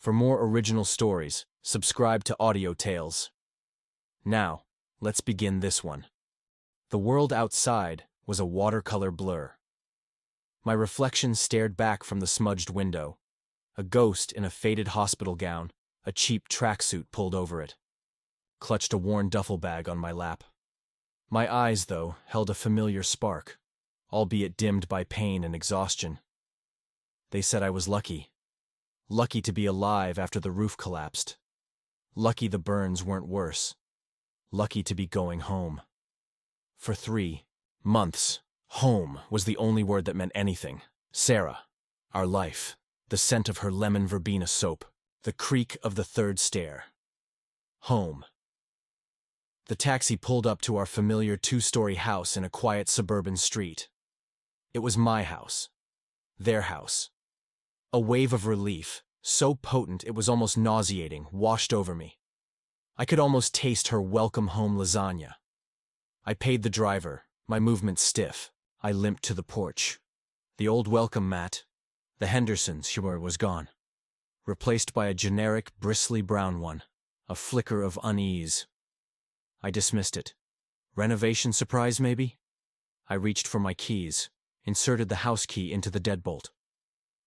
For more original stories, subscribe to Audio Tales. Now, let's begin this one. The world outside was a watercolor blur. My reflection stared back from the smudged window. A ghost in a faded hospital gown, a cheap tracksuit pulled over it. Clutched a worn duffel bag on my lap. My eyes, though, held a familiar spark, albeit dimmed by pain and exhaustion. They said I was lucky. Lucky to be alive after the roof collapsed. Lucky the burns weren't worse. Lucky to be going home. For 3 months, home was the only word that meant anything. Sarah, our life, the scent of her lemon verbena soap, the creak of the 3rd stair. Home. The taxi pulled up to our familiar 2-story house in a quiet suburban street. It was my house. Their house. A wave of relief, so potent it was almost nauseating, washed over me. I could almost taste her welcome home lasagna. I paid the driver, my movements stiff. I limped to the porch. The old welcome mat, the Henderson's humor was gone. Replaced by a generic, bristly brown one. A flicker of unease. I dismissed it. Renovation surprise, maybe? I reached for my keys, inserted the house key into the deadbolt.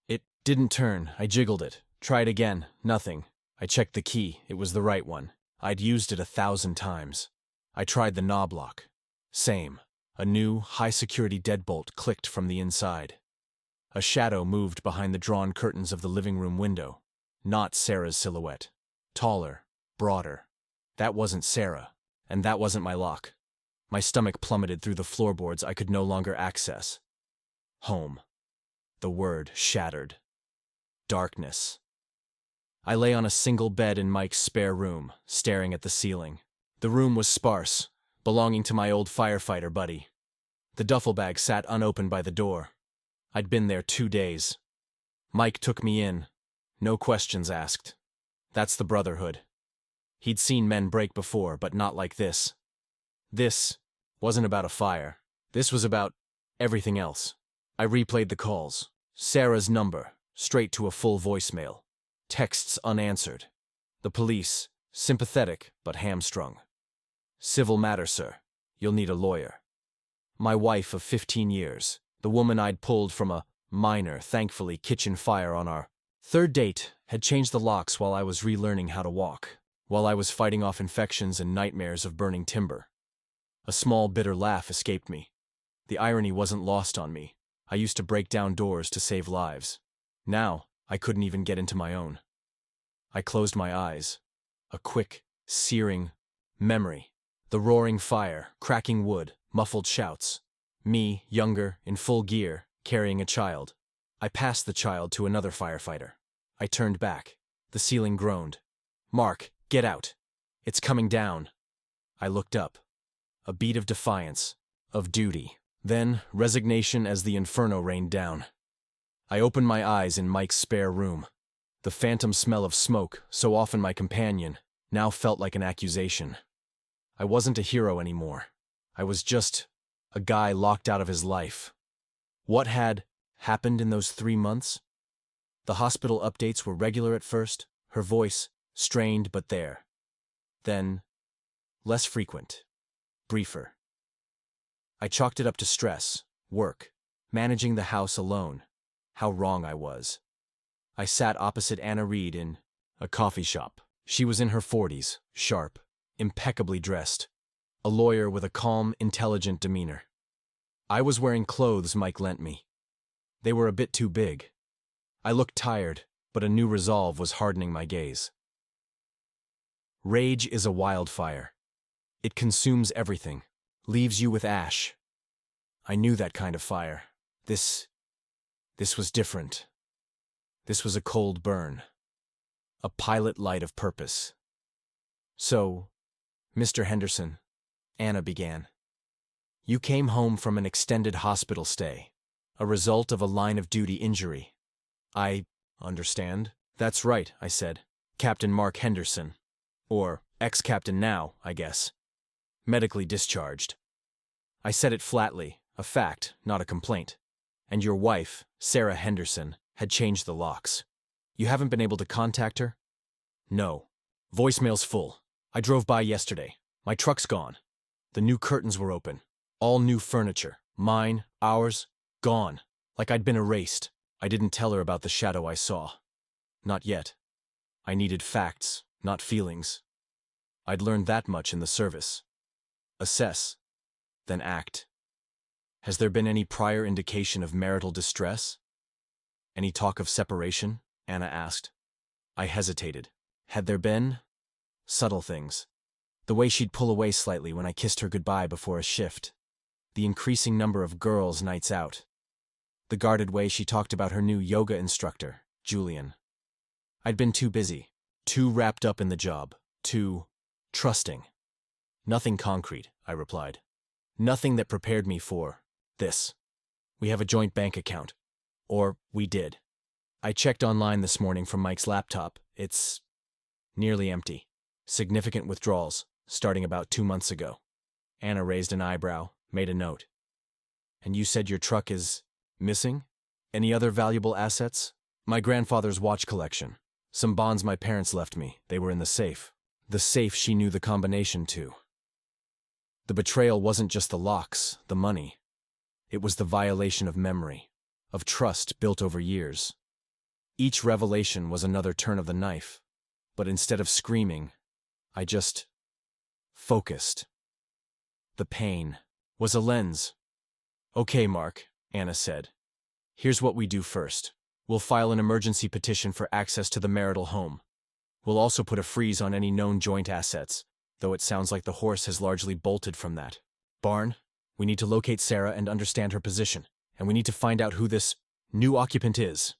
It didn't turn. I jiggled it. Tried again. Nothing. I checked the key. It was the right one. I'd used it 1,000 times. I tried the knob lock. Same. A new, high-security deadbolt clicked from the inside. A shadow moved behind the drawn curtains of the living room window. Not Sarah's silhouette. Taller. Broader. That wasn't Sarah. And that wasn't my lock. My stomach plummeted through the floorboards I could no longer access. Home. The word shattered. Darkness. I lay on a single bed in Mike's spare room, staring at the ceiling. The room was sparse, belonging to my old firefighter buddy. The duffel bag sat unopened by the door. I'd been there 2 days. Mike took me in. No questions asked. That's the brotherhood. He'd seen men break before, but not like this. This wasn't about a fire. This was about everything else. I replayed the calls. Sarah's number, straight to a full voicemail. Texts unanswered. The police, sympathetic but hamstrung. Civil matter, sir. You'll need a lawyer. My wife of 15 years, the woman I'd pulled from a minor, thankfully, kitchen fire on our 3rd date, had changed the locks while I was relearning how to walk, while I was fighting off infections and nightmares of burning timber. A small, bitter laugh escaped me. The irony wasn't lost on me. I used to break down doors to save lives. Now, I couldn't even get into my own. I closed my eyes. A quick, searing memory. The roaring fire, cracking wood, muffled shouts. Me, younger, in full gear, carrying a child. I passed the child to another firefighter. I turned back. The ceiling groaned. "Mark, get out. It's coming down." I looked up. A beat of defiance, of duty. Then, resignation as the inferno rained down. I opened my eyes in Mike's spare room. The phantom smell of smoke, so often my companion, now felt like an accusation. I wasn't a hero anymore. I was just a guy locked out of his life. What had happened in those 3 months? The hospital updates were regular at first, her voice strained but there. Then, less frequent, briefer. I chalked it up to stress, work, managing the house alone. How wrong I was. I sat opposite Anna Reed in a coffee shop. She was in her 40s, sharp, impeccably dressed. A lawyer with a calm, intelligent demeanor. I was wearing clothes Mike lent me. They were a bit too big. I looked tired, but a new resolve was hardening my gaze. Rage is a wildfire. It consumes everything, leaves you with ash. I knew that kind of fire. This was different. This was a cold burn. A pilot light of purpose. "So, Mr. Henderson," Anna began, "you came home from an extended hospital stay, a result of a line-of-duty injury." "I understand." "That's right," I said. "Captain Mark Henderson. Or ex-captain now, I guess. Medically discharged." I said it flatly, a fact, not a complaint. "And your wife, Sarah Henderson, had changed the locks." You haven't been able to contact her? No. Voicemail's full. I drove by yesterday. My truck's gone. The new curtains were open. All new furniture. Mine, ours, gone. Like I'd been erased. I didn't tell her about the shadow I saw. Not yet. I needed facts, not feelings. I'd learned that much in the service. Assess, then act. Has there been any prior indication of marital distress? Any talk of separation? Anna asked. I hesitated. Had there been? Subtle things. The way she'd pull away slightly when I kissed her goodbye before a shift. The increasing number of girls' nights out. The guarded way she talked about her new yoga instructor, Julian. I'd been too busy, too wrapped up in the job, too trusting. Nothing concrete, I replied. Nothing that prepared me for this. We have a joint bank account. Or we did. I checked online this morning from Mike's laptop. It's nearly empty. Significant withdrawals, starting about 2 months ago. Anna raised an eyebrow, made a note. And you said your truck is missing? Any other valuable assets? My grandfather's watch collection. Some bonds my parents left me. They were in the safe. The safe she knew the combination to. The betrayal wasn't just the locks, the money. It was the violation of memory, of trust built over years. Each revelation was another turn of the knife. But instead of screaming, I just focused. The pain was a lens. Okay, Mark, Anna said. Here's what we do first. We'll file an emergency petition for access to the marital home. We'll also put a freeze on any known joint assets, though it sounds like the horse has largely bolted from that. Barn, we need to locate Sarah and understand her position, and we need to find out who this new occupant is.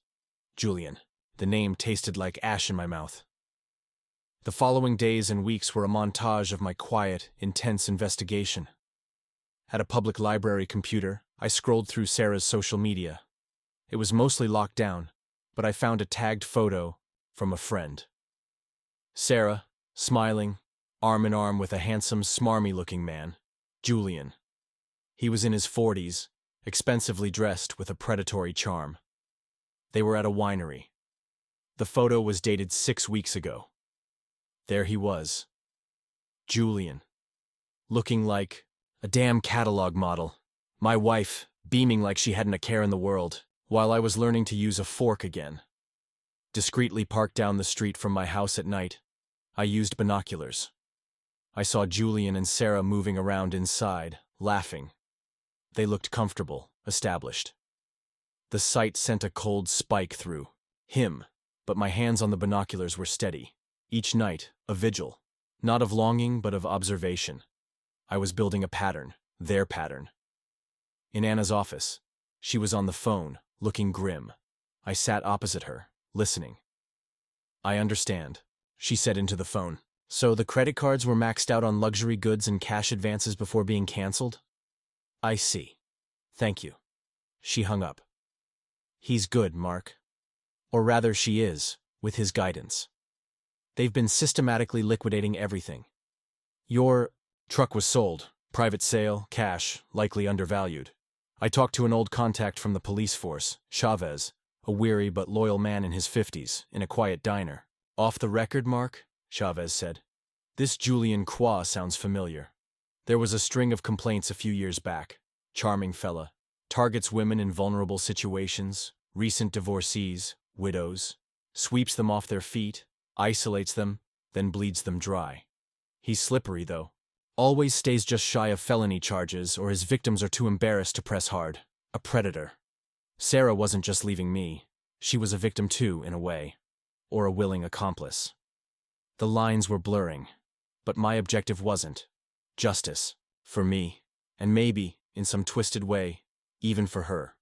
Julian. The name tasted like ash in my mouth. The following days and weeks were a montage of my quiet, intense investigation. At a public library computer, I scrolled through Sarah's social media. It was mostly locked down, but I found a tagged photo from a friend. Sarah, smiling, arm in arm with a handsome, smarmy-looking man, Julian. He was in his 40s, expensively dressed with a predatory charm. They were at a winery. The photo was dated 6 weeks ago. There he was. Julian. Looking like a damn catalog model. My wife, beaming like she hadn't a care in the world, while I was learning to use a fork again. Discreetly parked down the street from my house at night, I used binoculars. I saw Julian and Sarah moving around inside, laughing. They looked comfortable, established. The sight sent a cold spike through him, but my hands on the binoculars were steady. Each night, a vigil, not of longing but of observation. I was building a pattern, their pattern. In Anna's office, she was on the phone, looking grim. I sat opposite her, listening. I understand, she said into the phone. So the credit cards were maxed out on luxury goods and cash advances before being canceled? I see. Thank you. She hung up. He's good, Mark. Or rather, she is, with his guidance. They've been systematically liquidating everything. Your truck was sold, private sale, cash, likely undervalued. I talked to an old contact from the police force, Chavez, a weary but loyal man in his 50s, in a quiet diner. Off the record, Mark? Chavez said. This Julian Qua sounds familiar. There was a string of complaints a few years back. Charming fella. Targets women in vulnerable situations, recent divorcees, widows, sweeps them off their feet, isolates them, then bleeds them dry. He's slippery, though. Always stays just shy of felony charges, or his victims are too embarrassed to press hard. A predator. Sarah wasn't just leaving me. She was a victim too, in a way. Or a willing accomplice. The lines were blurring, but my objective wasn't. Justice. For me. And maybe, in some twisted way, even for her.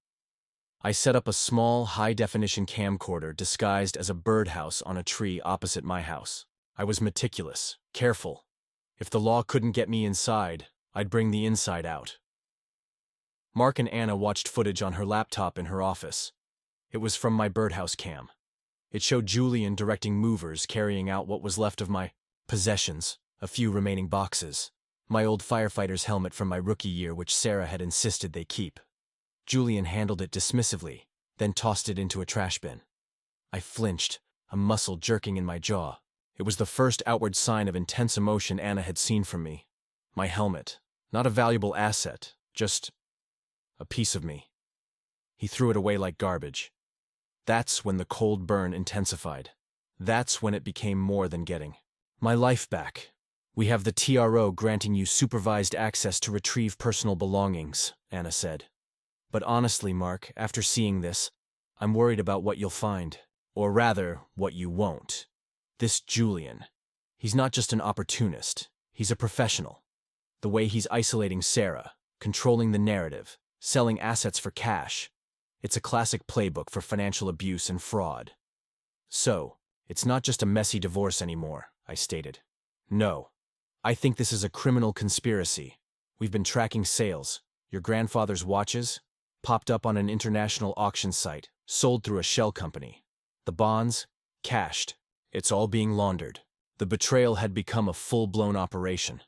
I set up a small, high-definition camcorder disguised as a birdhouse on a tree opposite my house. I was meticulous, careful. If the law couldn't get me inside, I'd bring the inside out. Mark and Anna watched footage on her laptop in her office. It was from my birdhouse cam. It showed Julian directing movers carrying out what was left of my possessions, a few remaining boxes. My old firefighter's helmet from my rookie year, which Sarah had insisted they keep. Julian handled it dismissively, then tossed it into a trash bin. I flinched, a muscle jerking in my jaw. It was the first outward sign of intense emotion Anna had seen from me. My helmet. Not a valuable asset, just a piece of me. He threw it away like garbage. That's when the cold burn intensified. That's when it became more than getting my life back. We have the TRO granting you supervised access to retrieve personal belongings, Anna said. But honestly, Mark, after seeing this, I'm worried about what you'll find. Or rather, what you won't. This Julian. He's not just an opportunist. He's a professional. The way he's isolating Sarah, controlling the narrative, selling assets for cash. It's a classic playbook for financial abuse and fraud. So, it's not just a messy divorce anymore, I stated. No. I think this is a criminal conspiracy. We've been tracking sales. Your grandfather's watches popped up on an international auction site, sold through a shell company. The bonds, cashed. It's all being laundered. The betrayal had become a full-blown operation.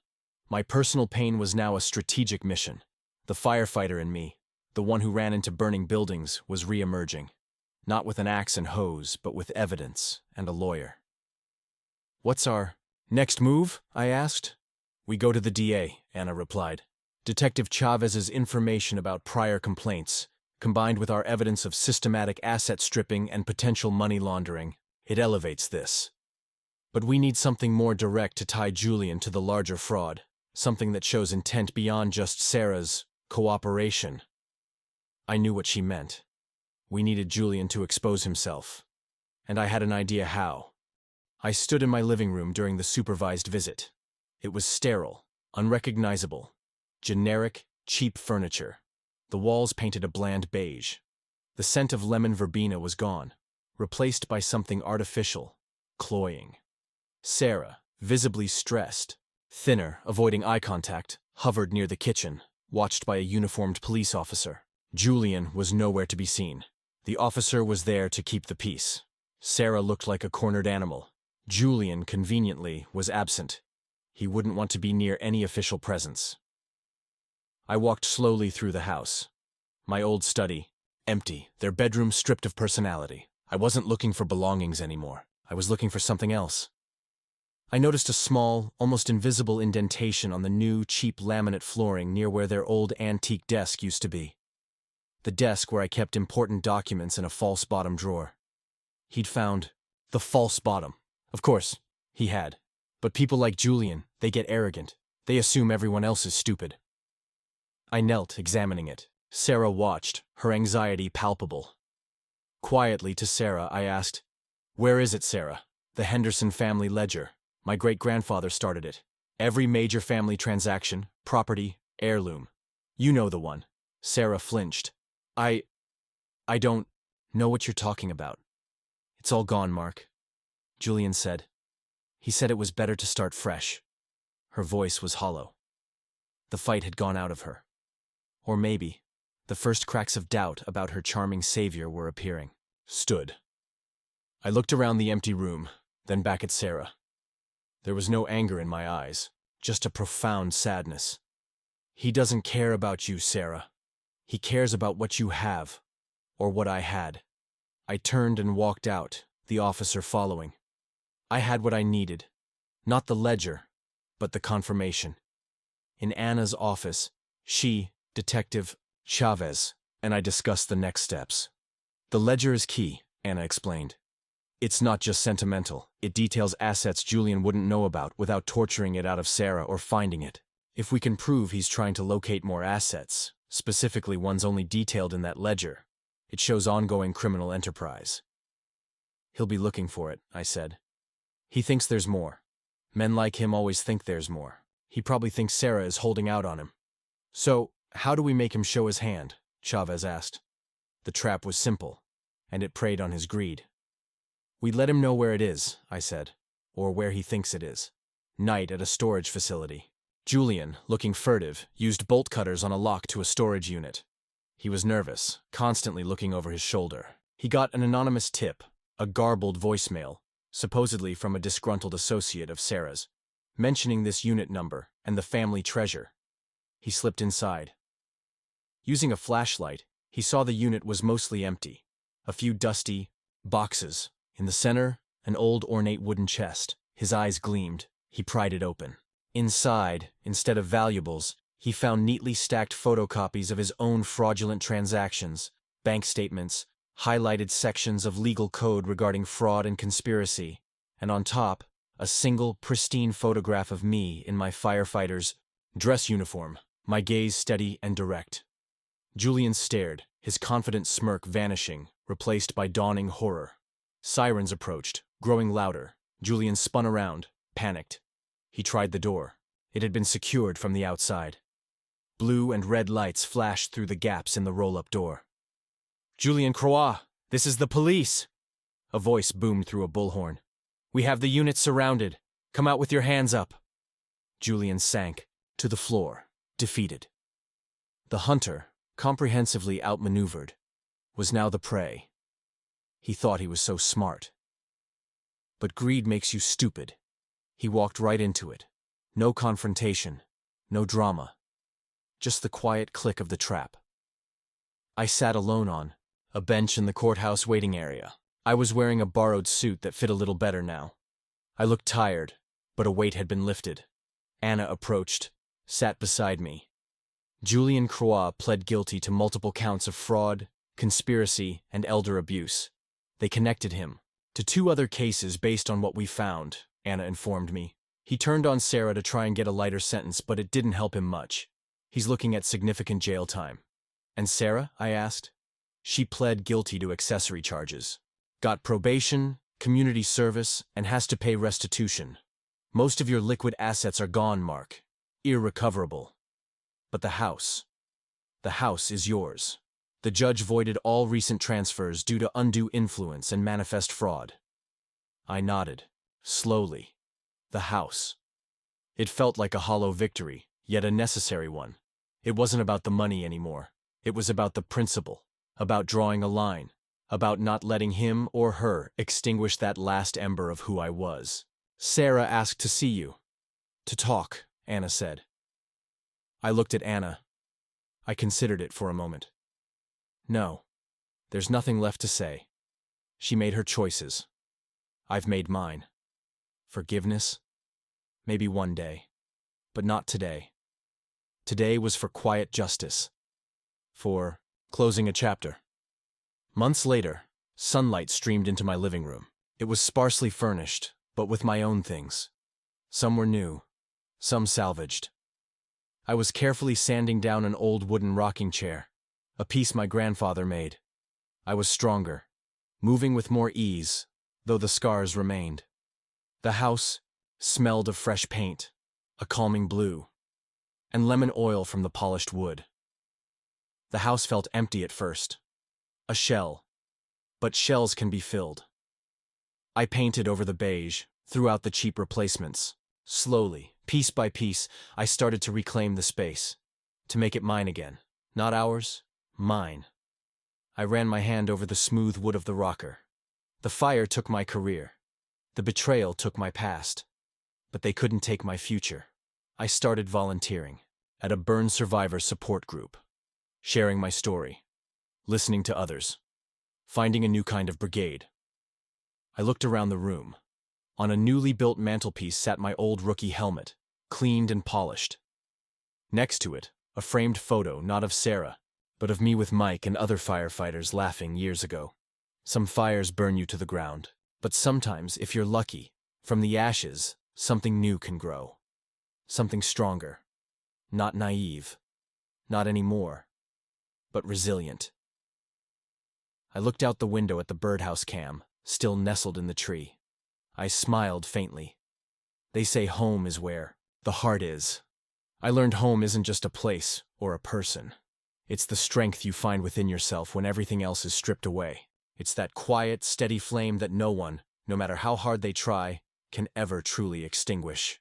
My personal pain was now a strategic mission. The firefighter in me, the one who ran into burning buildings, was re-emerging. Not with an axe and hose, but with evidence and a lawyer. What's our next move? I asked. We go to the DA, Anna replied. Detective Chavez's information about prior complaints, combined with our evidence of systematic asset stripping and potential money laundering, it elevates this. But we need something more direct to tie Julian to the larger fraud, something that shows intent beyond just Sarah's cooperation. I knew what she meant. We needed Julian to expose himself. And I had an idea how. I stood in my living room during the supervised visit. It was sterile, unrecognizable, generic, cheap furniture. The walls painted a bland beige. The scent of lemon verbena was gone, replaced by something artificial, cloying. Sarah, visibly stressed, thinner, avoiding eye contact, hovered near the kitchen, watched by a uniformed police officer. Julian was nowhere to be seen. The officer was there to keep the peace. Sarah looked like a cornered animal. Julian, conveniently, was absent. He wouldn't want to be near any official presence. I walked slowly through the house. My old study, empty, their bedroom stripped of personality. I wasn't looking for belongings anymore. I was looking for something else. I noticed a small, almost invisible indentation on the new, cheap laminate flooring near where their old antique desk used to be. The desk where I kept important documents in a false bottom drawer. He'd found the false bottom. Of course, he had. But people like Julian, they get arrogant. They assume everyone else is stupid. I knelt, examining it. Sarah watched, her anxiety palpable. Quietly to Sarah, I asked, "Where is it, Sarah?" "The Henderson family ledger. My great-grandfather started it. Every major family transaction, property, heirloom. You know the one." Sarah flinched. I don't know what you're talking about." "It's all gone, Mark," Julian said. He said it was better to start fresh. Her voice was hollow. The fight had gone out of her. Or maybe, the first cracks of doubt about her charming savior were appearing. Stood. I looked around the empty room, then back at Sarah. There was no anger in my eyes, just a profound sadness. "He doesn't care about you, Sarah. He cares about what you have, or what I had." I turned and walked out, the officer following. I had what I needed. Not the ledger, but the confirmation. In Anna's office, she, Detective Chavez, and I discussed the next steps. "The ledger is key," Anna explained. "It's not just sentimental. It details assets Julian wouldn't know about without torturing it out of Sarah or finding it. If we can prove he's trying to locate more assets, specifically ones only detailed in that ledger, it shows ongoing criminal enterprise." "He'll be looking for it," I said. "He thinks there's more. Men like him always think there's more. He probably thinks Sarah is holding out on him." "So, how do we make him show his hand?" Chavez asked. The trap was simple, and it preyed on his greed. "We let him know where it is," I said, "or where he thinks it is. Night at a storage facility." Julian, looking furtive, used bolt cutters on a lock to a storage unit. He was nervous, constantly looking over his shoulder. He got an anonymous tip, a garbled voicemail, supposedly from a disgruntled associate of Sarah's, mentioning this unit number and the family treasure. He slipped inside. Using a flashlight, he saw the unit was mostly empty. A few dusty boxes. In the center, an old ornate wooden chest. His eyes gleamed. He pried it open. Inside, instead of valuables, he found neatly stacked photocopies of his own fraudulent transactions, bank statements, highlighted sections of legal code regarding fraud and conspiracy, and on top, a single, pristine photograph of me in my firefighter's dress uniform, my gaze steady and direct. Julian stared, his confident smirk vanishing, replaced by dawning horror. Sirens approached, growing louder. Julian spun around, panicked. He tried the door. It had been secured from the outside. Blue and red lights flashed through the gaps in the roll-up door. "Julian Croix, this is the police!" A voice boomed through a bullhorn. "We have the unit surrounded. Come out with your hands up." Julian sank to the floor, defeated. The hunter, comprehensively outmaneuvered, was now the prey. He thought he was so smart. But greed makes you stupid. He walked right into it. No confrontation, no drama. Just the quiet click of the trap. I sat alone on a bench in the courthouse waiting area. I was wearing a borrowed suit that fit a little better now. I looked tired, but a weight had been lifted. Anna approached, sat beside me. Julian Croix pled guilty to multiple counts of fraud, conspiracy, and elder abuse. They connected him to 2 other cases based on what we found, Anna informed me. He turned on Sarah to try and get a lighter sentence, but it didn't help him much. He's looking at significant jail time. And Sarah? I asked. She pled guilty to accessory charges. Got probation, community service, and has to pay restitution. Most of your liquid assets are gone, Mark. Irrecoverable. But the house is yours. The judge voided all recent transfers due to undue influence and manifest fraud. I nodded, slowly. The house. It felt like a hollow victory, yet a necessary one. It wasn't about the money anymore. It was about the principle, about drawing a line, about not letting him or her extinguish that last ember of who I was. Sarah asked to see you. To talk, Anna said. I looked at Anna. I considered it for a moment. No, there's nothing left to say. She made her choices. I've made mine. Forgiveness? Maybe one day. But not today. Today was for quiet justice. For closing a chapter. Months later, sunlight streamed into my living room. It was sparsely furnished, but with my own things. Some were new, some salvaged. I was carefully sanding down an old wooden rocking chair, a piece my grandfather made. I was stronger, moving with more ease, though the scars remained. The house smelled of fresh paint, a calming blue, and lemon oil from the polished wood. The house felt empty at first. A shell. But shells can be filled. I painted over the beige, threw out the cheap replacements. Slowly, piece by piece, I started to reclaim the space. To make it mine again. Not ours, mine. I ran my hand over the smooth wood of the rocker. The fire took my career. The betrayal took my past. But they couldn't take my future. I started volunteering at a burn survivor support group, sharing my story, listening to others, finding a new kind of brigade. I looked around the room. On a newly built mantelpiece sat my old rookie helmet, cleaned and polished. Next to it, a framed photo not of Sarah, but of me with Mike and other firefighters laughing years ago. Some fires burn you to the ground, but sometimes, if you're lucky, from the ashes, something new can grow. Something stronger. Not naive. Not anymore. But resilient. I looked out the window at the birdhouse cam, still nestled in the tree. I smiled faintly. They say home is where the heart is. I learned home isn't just a place or a person. It's the strength you find within yourself when everything else is stripped away. It's that quiet, steady flame that no one, no matter how hard they try, can ever truly extinguish.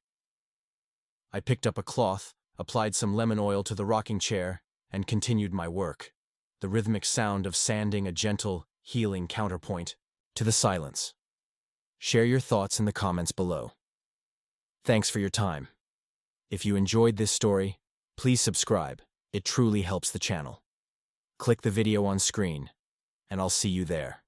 I picked up a cloth, applied some lemon oil to the rocking chair, and continued my work. The rhythmic sound of sanding a gentle, healing counterpoint to the silence. Share your thoughts in the comments below. Thanks for your time. If you enjoyed this story, please subscribe. It truly helps the channel. Click the video on screen, and I'll see you there.